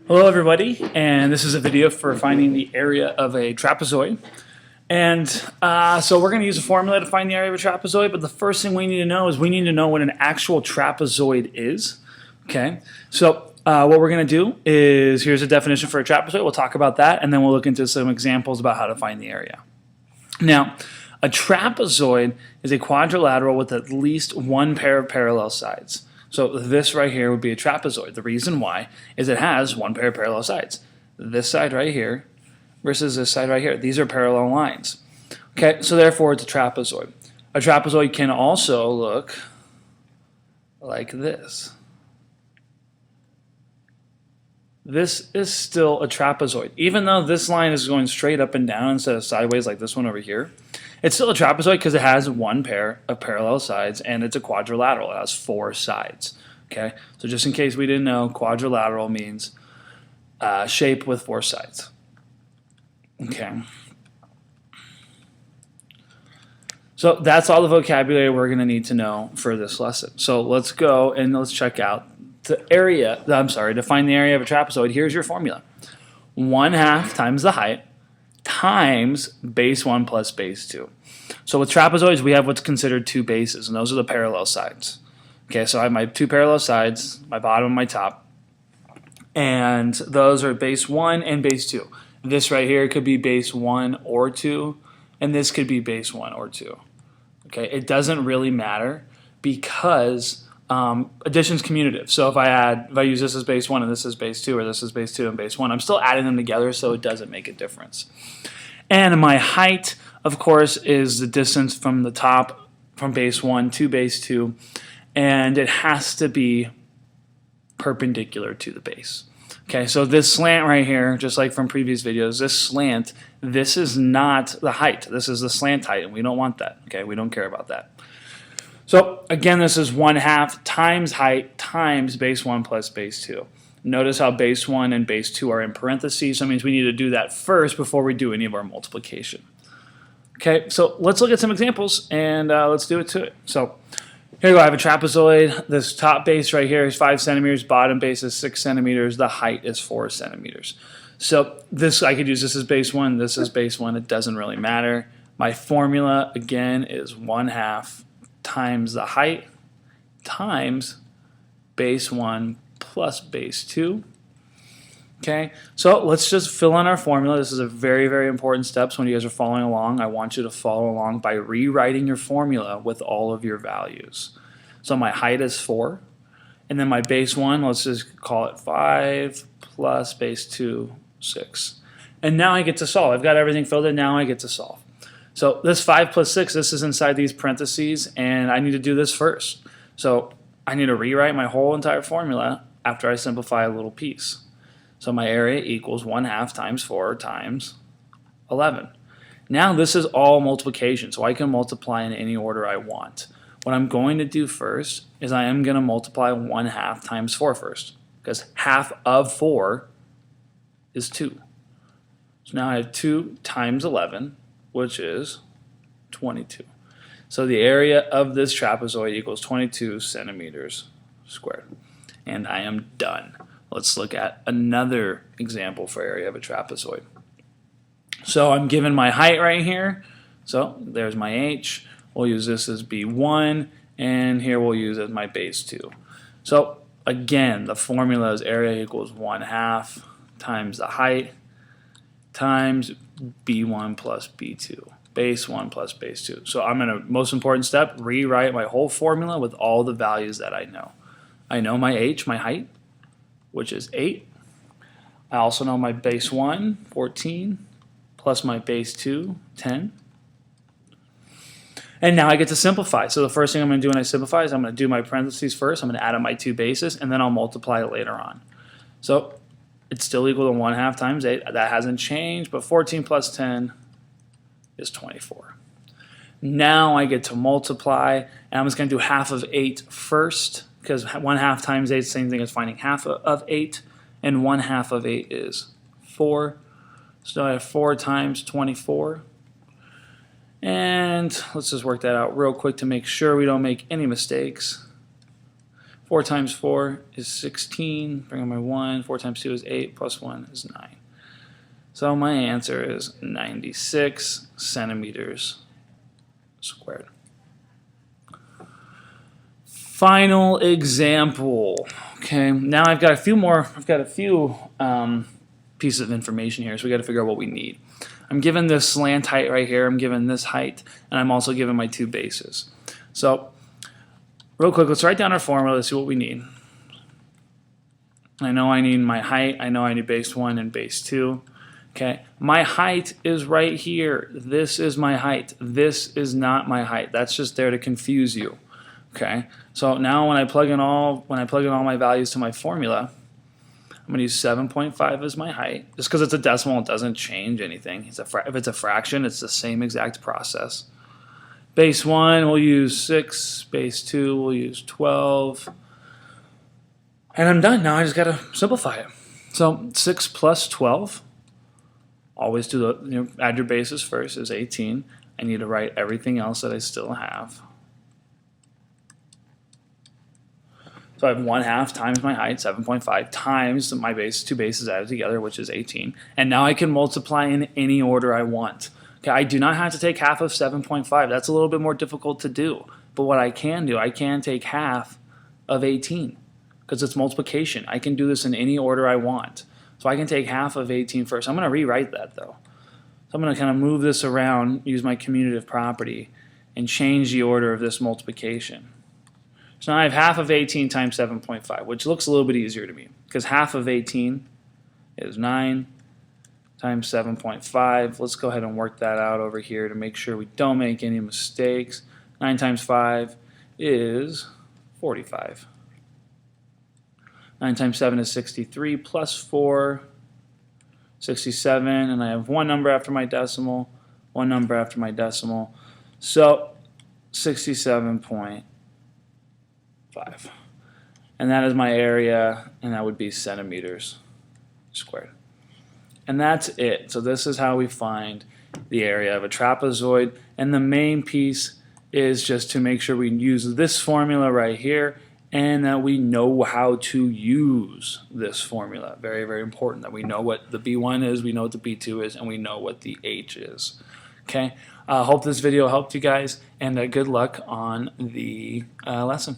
Hello everybody, and this is a video for finding the area of a trapezoid. And so we're going to use a formula to find the area of a trapezoid, but the first thing we need to know is we need to know what an actual trapezoid is. Okay, so what we're going to do is, here's a definition for a trapezoid. We'll talk about that, and then we'll look into some examples about how to find the area. Now, a trapezoid is a quadrilateral with at least one pair of parallel sides. So this right here would be a trapezoid. The reason why is it has one pair of parallel sides. This side right here versus this side right here. These are parallel lines. Okay, so therefore it's a trapezoid. A trapezoid can also look like this. This is still a trapezoid. Even though this line is going straight up and down instead of sideways like this one over here, it's still a trapezoid because it has one pair of parallel sides and it's a quadrilateral. It has four sides. Okay, so just in case we didn't know, quadrilateral means shape with four sides. Okay. So that's all the vocabulary we're going to need to know for this lesson. So let's go and let's check out the area. To find the area of a trapezoid. Here's your formula: 1/2 times the height times base 1 plus base 2. So with trapezoids, we have what's considered two bases, and those are the parallel sides. Okay, so I have my two parallel sides, my bottom and my top, and those are base 1 and base 2. This right here could be base 1 or 2, and this could be base 1 or 2. Okay, it doesn't really matter because addition's commutative. So if I use this as base 1 and this as base 2, or this is base 2 and base 1, I'm still adding them together, so it doesn't make a difference. And my height, of course, is the distance from the top, from base 1 to base 2, and it has to be perpendicular to the base. Okay, so this slant right here, just like from previous videos, this slant, this is not the height. This is the slant height, and we don't want that. Okay, we don't care about that. So again, this is 1/2 times height times base 1 plus base 2. Notice how base 1 and base 2 are in parentheses, so that means we need to do that first before we do any of our multiplication. Okay, so let's look at some examples, and let's do it to it. So here we go. I have a trapezoid. This top base right here is 5 centimeters. Bottom base is 6 centimeters. The height is 4 centimeters. So this, I could use this as base 1. This is base 1. It doesn't really matter. My formula, again, is 1/2 times the height times base 1 plus base 2. Okay, so let's just fill in our formula. This is a very, very important step. So when you guys are following along, I want you to follow along by rewriting your formula with all of your values. So my height is 4, and then my base 1, let's just call it 5 plus base 2, 6. And now I get to solve. I've got everything filled in. Now I get to solve. So this 5 plus 6, this is inside these parentheses, and I need to do this first. So I need to rewrite my whole entire formula after I simplify a little piece. So my area equals 1/2 times 4 times 11. Now this is all multiplication, so I can multiply in any order I want. What I'm going to do first is I am going to multiply 1/2 times 4 first, because half of 4 is 2. So now I have 2 times 11, which is 22. So the area of this trapezoid equals 22 centimeters squared. And I am done. Let's look at another example for area of a trapezoid. So I'm given my height right here. So there's my h. We'll use this as b1, and here we'll use as my base 2. So again, the formula is area equals 1/2 times the height times b1 plus b2, base 1 plus base 2. So I'm going to, most important step, rewrite my whole formula with all the values that I know. I know my h, my height, which is 8. I also know my base 1, 14, plus my base 2, 10. And now I get to simplify. So the first thing I'm going to do when I simplify is I'm going to do my parentheses first. I'm going to add up my two bases, and then I'll multiply it later on. So it's still equal to 1/2 times 8. That hasn't changed, but 14 plus 10 is 24. Now I get to multiply, and I'm just going to do half of 8 first, because 1/2 times 8 is the same thing as finding half of 8, and 1/2 of 8 is 4. So I have 4 times 24. And let's just work that out real quick to make sure we don't make any mistakes. 4 times 4 is 16. Bring on my 1. 4 times 2 is 8. Plus 1 is 9. So my answer is 96 centimeters squared. Final example. Okay, now I've got a few pieces of information here, so we got to figure out what we need. I'm given this slant height right here. I'm given this height, and I'm also given my 2 bases. So real quick, let's write down our formula to see what we need. I know I need my height. I know I need base 1 and base 2. Okay, my height is right here. This is my height. This is not my height. That's just there to confuse you. Okay, so now when I plug in all my values to my formula, I'm going to use 7.5 as my height. Just because it's a decimal, it doesn't change anything. If it's a fraction, it's the same exact process. Base 1, we'll use 6. Base 2, we'll use 12. And I'm done. Now I just got to simplify it. So 6 plus 12, always do add your bases first, is 18. I need to write everything else that I still have. So I have 1/2 times my height, 7.5, times my base, 2 bases added together, which is 18. And now I can multiply in any order I want. Okay, I do not have to take half of 7.5. That's a little bit more difficult to do. But what I can do, I can take half of 18 because it's multiplication. I can do this in any order I want. So I can take half of 18 first. I'm going to rewrite that though. So I'm going to kind of move this around, use my commutative property, and change the order of this multiplication. So now I have half of 18 times 7.5, which looks a little bit easier to me because half of 18 is 9 times 7.5. Let's go ahead and work that out over here to make sure we don't make any mistakes. 9 times 5 is 45. 9 times 7 is 63 plus 4, 67, and I have one number after my decimal, one number after my decimal. So 67.5. And that is my area, and that would be centimeters squared. And that's it. So this is how we find the area of a trapezoid. And the main piece is just to make sure we use this formula right here and that we know how to use this formula. Very, very important that we know what the B1 is, we know what the B2 is, and we know what the H is. Okay, hope this video helped you guys, and good luck on the lesson.